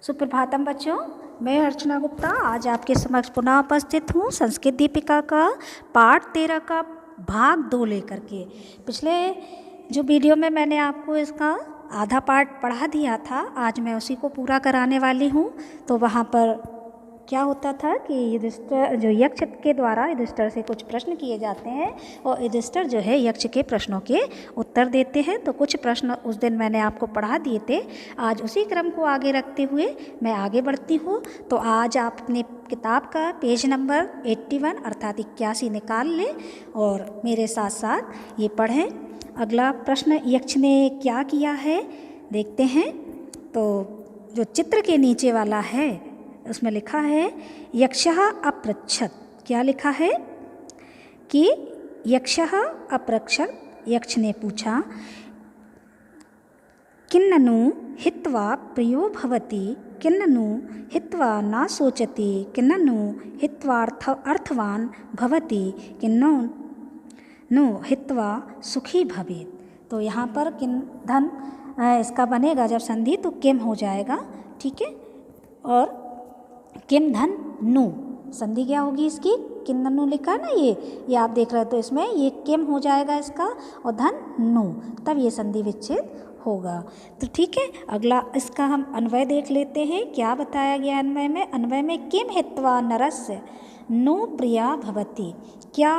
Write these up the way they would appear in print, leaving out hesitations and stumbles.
सुप्रभातम बच्चों, मैं अर्चना गुप्ता आज आपके समक्ष पुनः उपस्थित हूँ संस्कृत दीपिका का पाठ 13 का भाग 2 लेकर के। पिछले जो वीडियो में मैंने आपको इसका आधा पार्ट पढ़ा दिया था, आज मैं उसी को पूरा कराने वाली हूँ। तो वहाँ पर क्या होता था कि युधिष्ठिर जो यक्ष के द्वारा युधिष्ठिर से कुछ प्रश्न किए जाते हैं और युधिष्ठिर जो है यक्ष के प्रश्नों के उत्तर देते हैं। तो कुछ प्रश्न उस दिन मैंने आपको पढ़ा दिए थे। आज उसी क्रम को आगे रखते हुए मैं आगे बढ़ती हूँ। तो आज आप अपने किताब का पेज नंबर 81 अर्थात 81 निकाल लें और मेरे साथ साथ ये पढ़ें। अगला प्रश्न यक्ष ने क्या किया है देखते हैं। तो जो चित्र के नीचे वाला है उसमें लिखा है यक्षः अपृच्छत। क्या लिखा है कि यक्षः अपृच्छत, यक्ष ने पूछा किन्ननु हित्वा प्रियो भवति, किन्ननु हित्वा न सोचति, किन्ननु हित्वा अर्थवान भवति, किन्ननु हित्वा सुखी भवेत्। तो यहाँ पर किन धन इसका बनेगा जब संधि तो किम हो जाएगा, ठीक है। और किम धन नु संधि क्या होगी इसकी, किन्ननु लिखा है ना, ये आप देख रहे हो। तो इसमें ये किम हो जाएगा इसका और धन नु, तब ये संधि विच्छेद होगा। तो ठीक है, अगला इसका हम अन्वय देख लेते हैं। क्या बताया गया अन्वय में। अन्वय में किम हित्वा नरस्य नो प्रिया भवति। क्या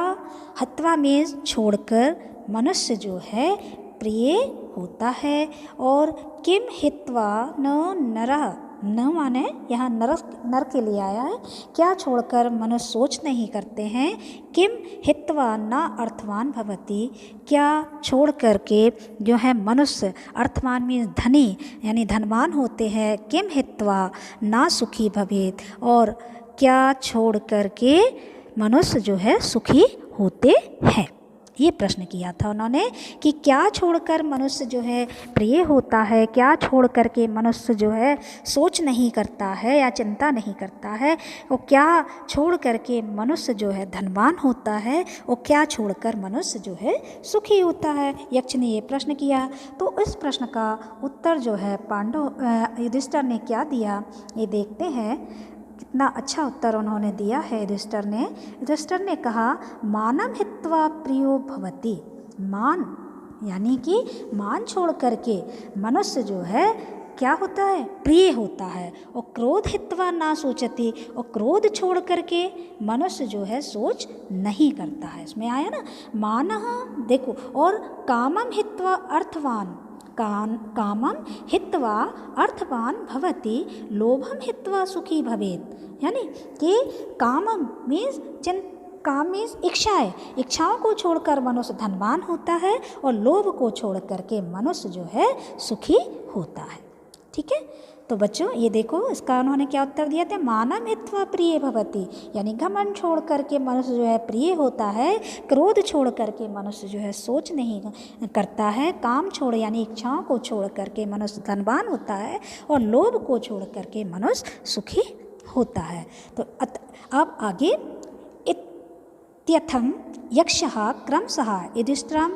हत्वा में छोड़कर मनुष्य जो है प्रिय होता है। और किम हित्वा न नरः, न माने यहाँ नर के लिए आया है। क्या छोड़कर मनुष्य सोच नहीं करते हैं। किम हित्वा न अर्थवान भवति, क्या छोड़ करके जो है मनुष्य अर्थवान में धनी यानी धनवान होते हैं। किम हित्वा न सुखी भवेत्, और क्या छोड़ करके मनुष्य जो है सुखी होते हैं। ये प्रश्न किया था उन्होंने कि क्या छोड़कर मनुष्य जो है प्रिय होता है, क्या छोड़ करके मनुष्य जो है सोच नहीं करता है या चिंता नहीं करता है, और क्या छोड़ करके मनुष्य जो है धनवान होता है, और क्या छोड़कर मनुष्य जो है सुखी होता है। यक्ष ने ये प्रश्न किया। तो इस प्रश्न का उत्तर जो है युधिष्ठिर ने क्या दिया ये देखते हैं। कितना अच्छा उत्तर उन्होंने दिया है युधिष्ठिर ने। युधिष्ठिर ने कहा मानम हित्वा प्रियो भवति। मान यानी कि मान छोड़ करके मनुष्य जो है क्या होता है, प्रिय होता है। और क्रोध हित्वा ना सोचती, और क्रोध छोड़ करके मनुष्य जो है सोच नहीं करता है। इसमें आया ना मानः, देखो। और कामम हित्वा अर्थवान, कामम हित्वा अर्थवान भवति, लोभम हित्वा सुखी भवेत्। यानी कि कामम मीन्स काम मीन्स इच्छाएं, इच्छाओं को छोड़कर मनुष्य धनवान होता है, और लोभ को छोड़ करके मनुष्य जो है सुखी होता है। ठीक है। तो बच्चों ये देखो इसका उन्होंने क्या उत्तर दिया था। मानम हित्वा प्रिय भवति, यानी घमंड छोड़ करके मनुष्य जो है प्रिय होता है। क्रोध छोड़ करके मनुष्य जो है सोच नहीं करता है। काम छोड़ यानी इच्छाओं को छोड़ करके मनुष्य धनवान होता है, और लोभ को छोड़ करके मनुष्य सुखी होता है। तो अब आगे इत्यथम यक्षः क्रमशः युधिष्ठिरम्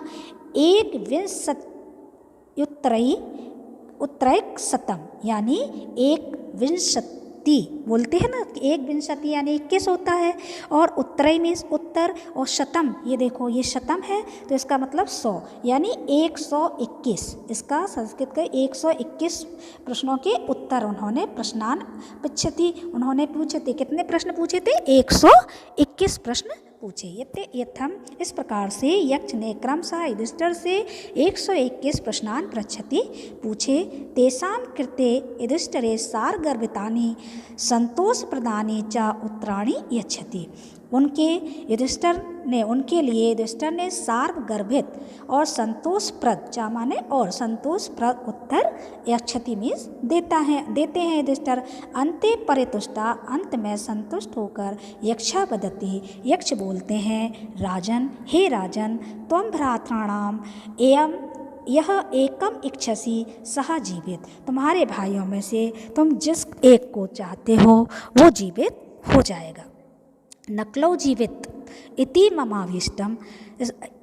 उत्तरैकशतम यानी 21 बोलते हैं ना, 21 यानी 21 होता है। और उत्तरई मीन्स उत्तर, और शतम ये देखो ये शतम है तो इसका मतलब 100 यानी 121। इसका संस्कृत के 121 प्रश्नों के उत्तर उन्होंने प्रश्नान पृच्छति उन्होंने पूछे थे। कितने प्रश्न पूछे थे, 121 प्रश्न पूछे। यथम इस प्रकार से यक्ष ने क्रमशः युधिष्ठिर से 121 प्रश्नान पृच्छति पूछे। तेषां कृते युधिष्ठिरे सारगर्भितानि संतोषप्रदानि च उत्तराणि यच्छति। उनके लिए युधिष्ठिर ने सार्वगर्भित और संतोषप्रद, चा माने और संतोषप्रद उत्तर यच्छति मीन्स देते हैं युधिष्ठिर। अंते परितुष्टा, अंत में संतुष्ट होकर यक्षा वदति, यक्ष बोलते हैं राजन, हे राजन, त्वं भ्रातॄणाम एवं यह एकम इच्छसि सह जीवित। तुम्हारे भाइयों में से तुम जिस एक को चाहते हो वो जीवित हो जाएगा। नक्लौ जीवित इति ममाभीष्टम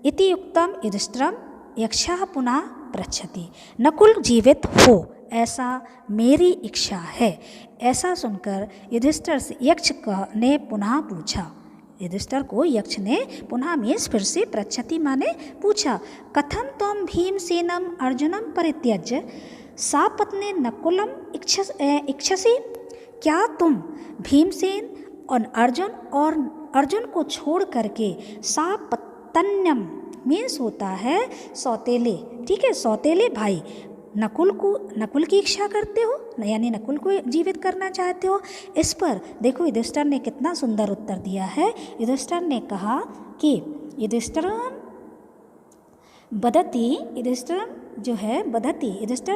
इति युक्तम युधिष्ठिरम यक्षः पुनः पृच्छति। नकुल जीवित हो ऐसा मेरी इच्छा है। ऐसा सुनकर युधिष्ठिर से यक्ष ने पुनः पूछा, युधिष्ठिर को यक्ष ने पुनः मीन्स फिर से पृच्छति माने पूछा, कथम त्वं भीमसेनम अर्जुनम परित्यज्य सापत्ने नकुलम इच्छसि, क्या तुम भीमसेन और अर्जुन को छोड़ करके सापत्तन्यम मीन्स होता है सौतेले, ठीक है, सौतेले भाई नकुल की इच्छा करते हो, यानी नकुल को जीवित करना चाहते हो। इस पर देखो युधिष्ठिर ने कितना सुंदर उत्तर दिया है। युधिष्ठिर ने कहा कि युधिष्ठिर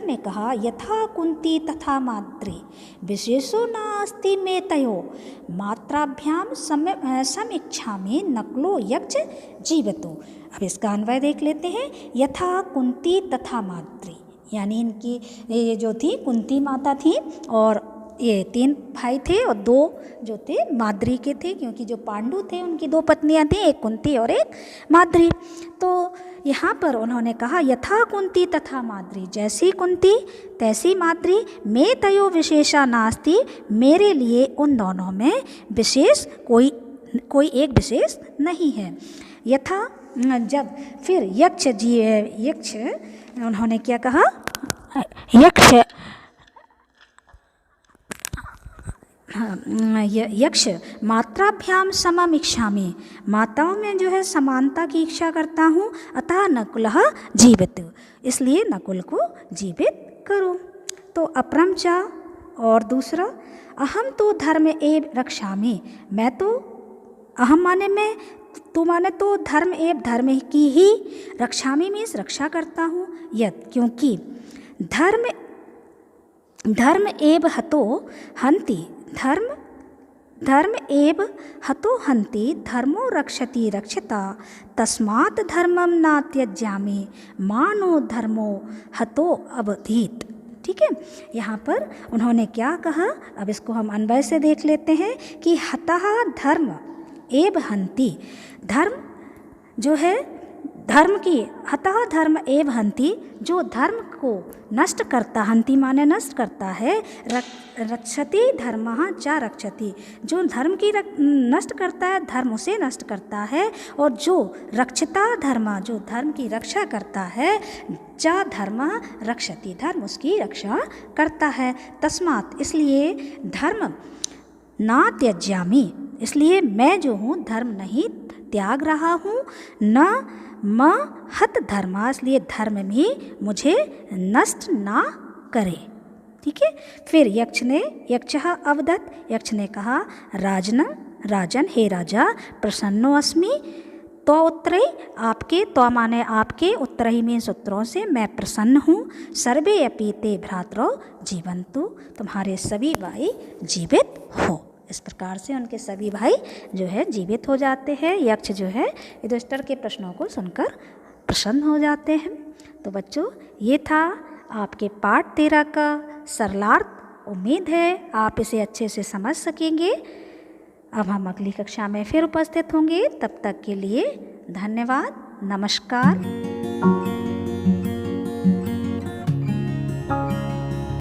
ने कहा, यथा कुंती तथा माद्री विशेषो नास्ति मे तयो मात्राभ्याम समीक्षामि नकुलो यक्ष जीवतो। अब इसका अन्वय देख लेते हैं। यथा कुंती तथा माद्री, यानी इनकी ये जो थी कुंती माता थी और ये 3 भाई थे और 2 जो थे माद्री के थे, क्योंकि जो पांडु थे उनकी 2 पत्नियां थी, एक कुंती और एक माद्री। तो यहाँ पर उन्होंने कहा यथा कुंती तथा माद्री, जैसी कुंती तैसी माद्री, मे तयो विशेषा नास्ति, मेरे लिए उन दोनों में विशेष कोई एक विशेष नहीं है। यथा जब फिर यक्ष उन्होंने क्या कहा, यक्ष मात्राभ्याम समम इच्छामि, माताओं में जो है समानता की इच्छा करता हूँ, अतः नकुलः जीवित, इसलिए नकुल को जीवित करो। तो अपरम च, और दूसरा अहम तो धर्म एव रक्षामि, मैं तो अहम माने में, तू माने तो धर्म एव धर्म की ही रक्षामि मीन्स रक्षा करता हूँ, यद क्योंकि धर्म एव हतो हन्ति, धर्म एव हतो हन्ति, धर्मो रक्षति रक्षता, तस्मात् धर्मम न त्यज्यामि, मानो धर्मो हतो अवधीत। ठीक है, यहाँ पर उन्होंने क्या कहा, अब इसको हम अन्वय से देख लेते हैं कि हतः धर्म एव हन्ति, धर्म जो है धर्म की, हतः धर्म एव हन्ति, जो धर्म को नष्ट करता, हन्ति माने नष्ट करता है, रक्षति धर्मः च रक्षति, जो धर्म की नष्ट करता है धर्म उसे नष्ट करता है, और जो रक्षता धर्म, जो धर्म की रक्षा करता है, च धर्मः रक्षति, धर्म उसकी रक्षा करता है। तस्मात् इसलिए धर्म ना त्यज्यामि, इसलिए मैं जो हूँ धर्म नहीं त्याग रहा हूँ, न म हत धर्म, इसलिए धर्म भी मुझे नष्ट ना करे। ठीक है, फिर यक्ष अवदत्, यक्ष ने कहा, राजन हे राजा, प्रसन्नो अस्मि तो उत्तरे, आपके तो माने आपके, उत्तरही मीन्स उत्तरों से मैं प्रसन्न हूँ। सर्वे अपि ते भ्रातरो जीवन्तु, तुम्हारे सभी भाई जीवित हो। इस प्रकार से उनके सभी भाई जो है जीवित हो जाते हैं। यक्ष जो है युधिष्ठिर के प्रश्नों को सुनकर प्रसन्न हो जाते हैं। तो बच्चों, ये था आपके पाठ 13 का सरलार्थ। उम्मीद है आप इसे अच्छे से समझ सकेंगे। अब हम अगली कक्षा में फिर उपस्थित होंगे, तब तक के लिए धन्यवाद, नमस्कार।